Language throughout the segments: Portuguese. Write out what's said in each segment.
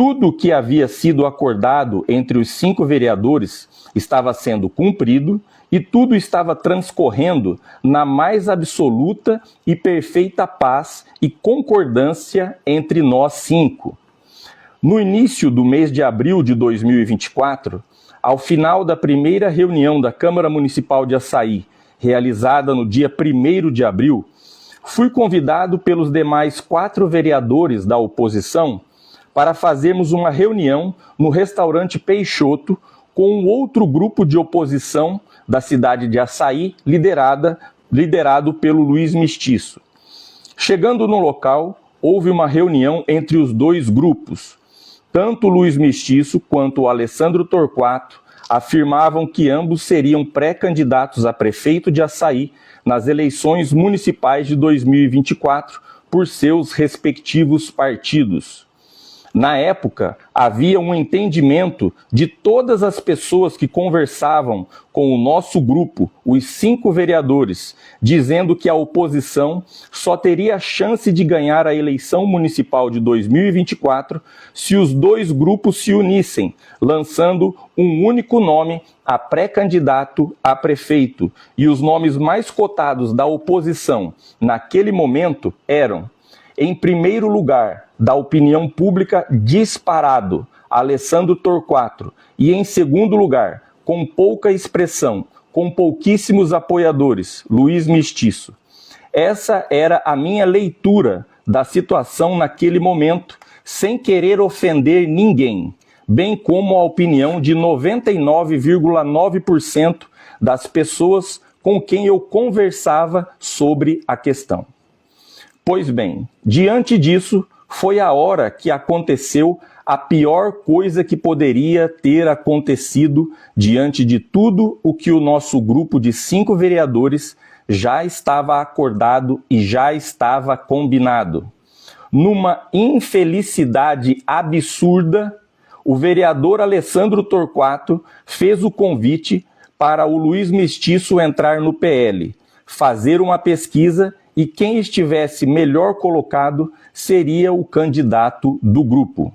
tudo o que havia sido acordado entre os 5 vereadores estava sendo cumprido e tudo estava transcorrendo na mais absoluta e perfeita paz e concordância entre nós 5. No início do mês de abril de 2024, ao final da primeira reunião da Câmara Municipal de Açaí, realizada no dia 1º de abril, fui convidado pelos demais 4 vereadores da oposição para fazermos uma reunião no restaurante Peixoto com um outro grupo de oposição da cidade de Açaí, liderado pelo Luiz Mestiço. Chegando no local, houve uma reunião entre os 2 grupos. Tanto o Luiz Mestiço quanto o Alessandro Torquato afirmavam que ambos seriam pré-candidatos a prefeito de Açaí nas eleições municipais de 2024 por seus respectivos partidos. Na época, havia um entendimento de todas as pessoas que conversavam com o nosso grupo, os 5 vereadores, dizendo que a oposição só teria a chance de ganhar a eleição municipal de 2024 se os 2 grupos se unissem, lançando um único nome a pré-candidato a prefeito. E os nomes mais cotados da oposição naquele momento eram: em primeiro lugar, da opinião pública disparado, Alessandro Torquato, e em segundo lugar, com pouca expressão, com pouquíssimos apoiadores, Luiz Mestiço. Essa era a minha leitura da situação naquele momento, sem querer ofender ninguém, bem como a opinião de 99,9% das pessoas com quem eu conversava sobre a questão. Pois bem, diante disso, foi a hora que aconteceu a pior coisa que poderia ter acontecido diante de tudo o que o nosso grupo de 5 vereadores já estava acordado e já estava combinado. Numa infelicidade absurda, o vereador Alessandro Torquato fez o convite para o Luiz Mestiço entrar no PL, fazer uma pesquisa e quem estivesse melhor colocado seria o candidato do grupo.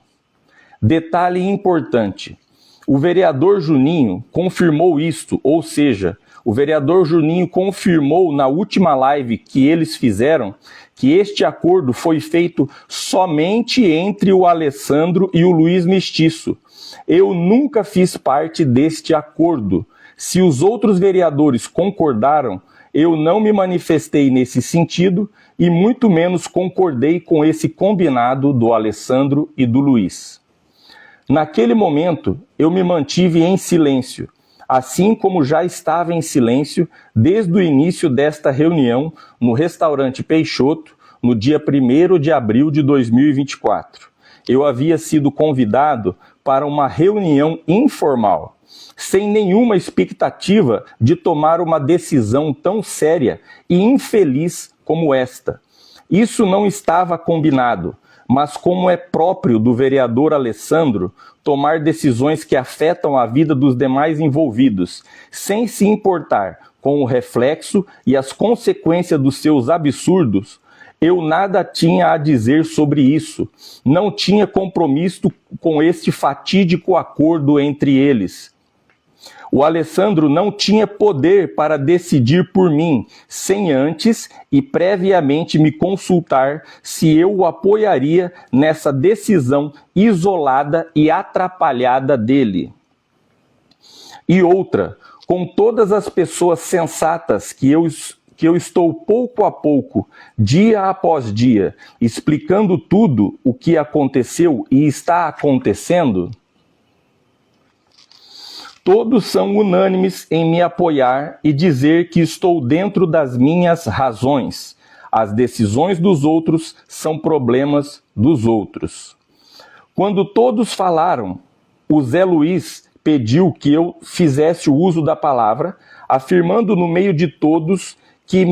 Detalhe importante, o vereador Juninho confirmou isto, ou seja, o vereador Juninho confirmou na última live que eles fizeram que este acordo foi feito somente entre o Alessandro e o Luiz Mestiço. Eu nunca fiz parte deste acordo. Se os outros vereadores concordaram, eu não me manifestei nesse sentido e muito menos concordei com esse combinado do Alessandro e do Luiz. Naquele momento, eu me mantive em silêncio, assim como já estava em silêncio desde o início desta reunião no restaurante Peixoto, no dia 1º de abril de 2024. Eu havia sido convidado para uma reunião informal, sem nenhuma expectativa de tomar uma decisão tão séria e infeliz como esta. Isso não estava combinado, mas como é próprio do vereador Alessandro tomar decisões que afetam a vida dos demais envolvidos, sem se importar com o reflexo e as consequências dos seus absurdos, eu nada tinha a dizer sobre isso. Não tinha compromisso com este fatídico acordo entre eles. O Alessandro não tinha poder para decidir por mim, sem antes e previamente me consultar se eu o apoiaria nessa decisão isolada e atrapalhada dele. E outra, com todas as pessoas sensatas que eu estou pouco a pouco, dia após dia, explicando tudo o que aconteceu e está acontecendo, todos são unânimes em me apoiar e dizer que estou dentro das minhas razões. As decisões dos outros são problemas dos outros. Quando todos falaram, o Zé Luiz pediu que eu fizesse o uso da palavra, afirmando no meio de todos que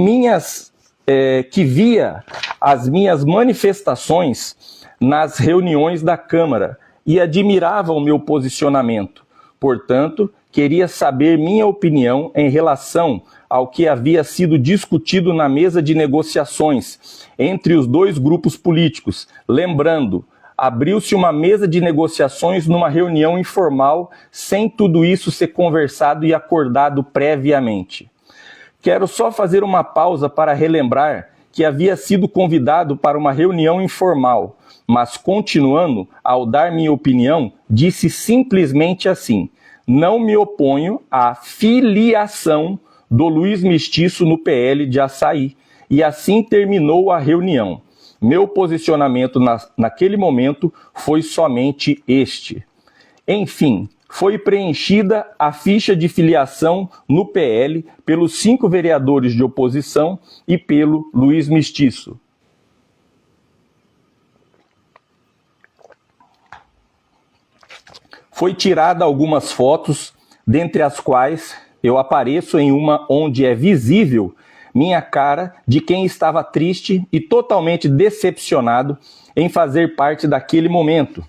via as minhas manifestações nas reuniões da Câmara e admirava o meu posicionamento. Portanto, queria saber minha opinião em relação ao que havia sido discutido na mesa de negociações entre os 2 grupos políticos, lembrando abriu-se uma mesa de negociações numa reunião informal, sem tudo isso ser conversado e acordado previamente. Quero só fazer uma pausa para relembrar que havia sido convidado para uma reunião informal, mas continuando, ao dar minha opinião, disse simplesmente assim: não me oponho à filiação do Luiz Mestiço no PL de Açaí, e assim terminou a reunião. Meu posicionamento naquele momento foi somente este. Enfim, foi preenchida a ficha de filiação no PL pelos 5 vereadores de oposição e pelo Luiz Mestiço. Foi tirada algumas fotos, dentre as quais eu apareço em uma onde é visível minha cara de quem estava triste e totalmente decepcionado em fazer parte daquele momento,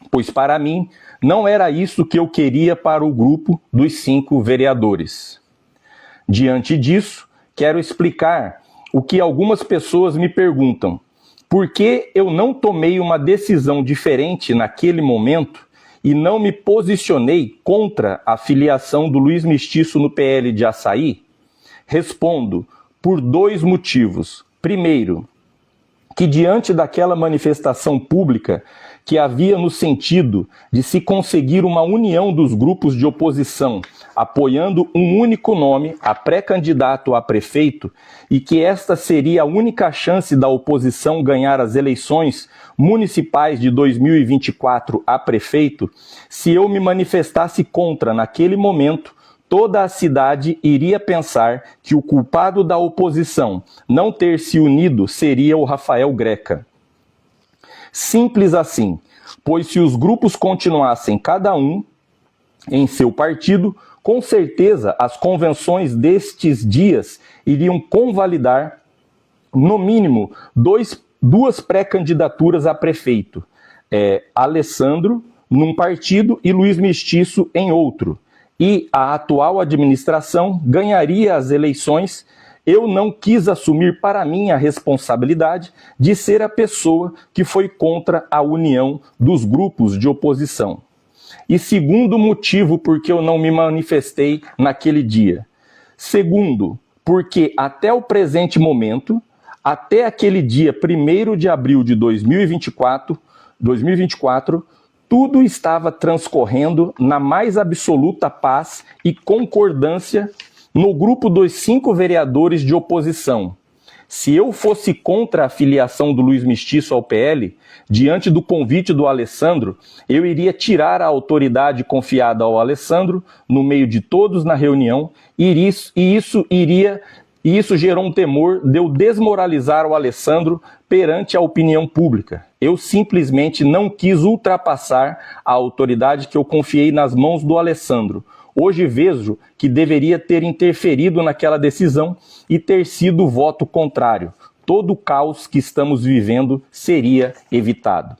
pois para mim não era isso que eu queria para o grupo dos 5 vereadores. Diante disso, quero explicar o que algumas pessoas me perguntam: por que eu não tomei uma decisão diferente naquele momento e não me posicionei contra a filiação do Luiz Mestiço no PL de Açaí? Respondo: por 2 motivos. Primeiro, que diante daquela manifestação pública que havia no sentido de se conseguir uma união dos grupos de oposição, apoiando um único nome a pré-candidato a prefeito, e que esta seria a única chance da oposição ganhar as eleições municipais de 2024 a prefeito, se eu me manifestasse contra naquele momento, toda a cidade iria pensar que o culpado da oposição não ter se unido seria o Rafael Greca. Simples assim, pois se os grupos continuassem cada um em seu partido, com certeza as convenções destes dias iriam convalidar, no mínimo, 2 pré-candidaturas a prefeito. Alessandro num partido e Luiz Mestiço em outro. E a atual administração ganharia as eleições. Eu não quis assumir para mim a responsabilidade de ser a pessoa que foi contra a união dos grupos de oposição. E segundo motivo por que eu não me manifestei naquele dia. Segundo, porque até o presente momento, até aquele dia 1º de abril de 2024, tudo estava transcorrendo na mais absoluta paz e concordância no grupo dos 5 vereadores de oposição. Se eu fosse contra a filiação do Luiz Mestiço ao PL, diante do convite do Alessandro, eu iria tirar a autoridade confiada ao Alessandro no meio de todos na reunião, e isso gerou um temor de eu desmoralizar o Alessandro perante a opinião pública. Eu simplesmente não quis ultrapassar a autoridade que eu confiei nas mãos do Alessandro. Hoje vejo que deveria ter interferido naquela decisão e ter sido voto contrário. Todo o caos que estamos vivendo seria evitado.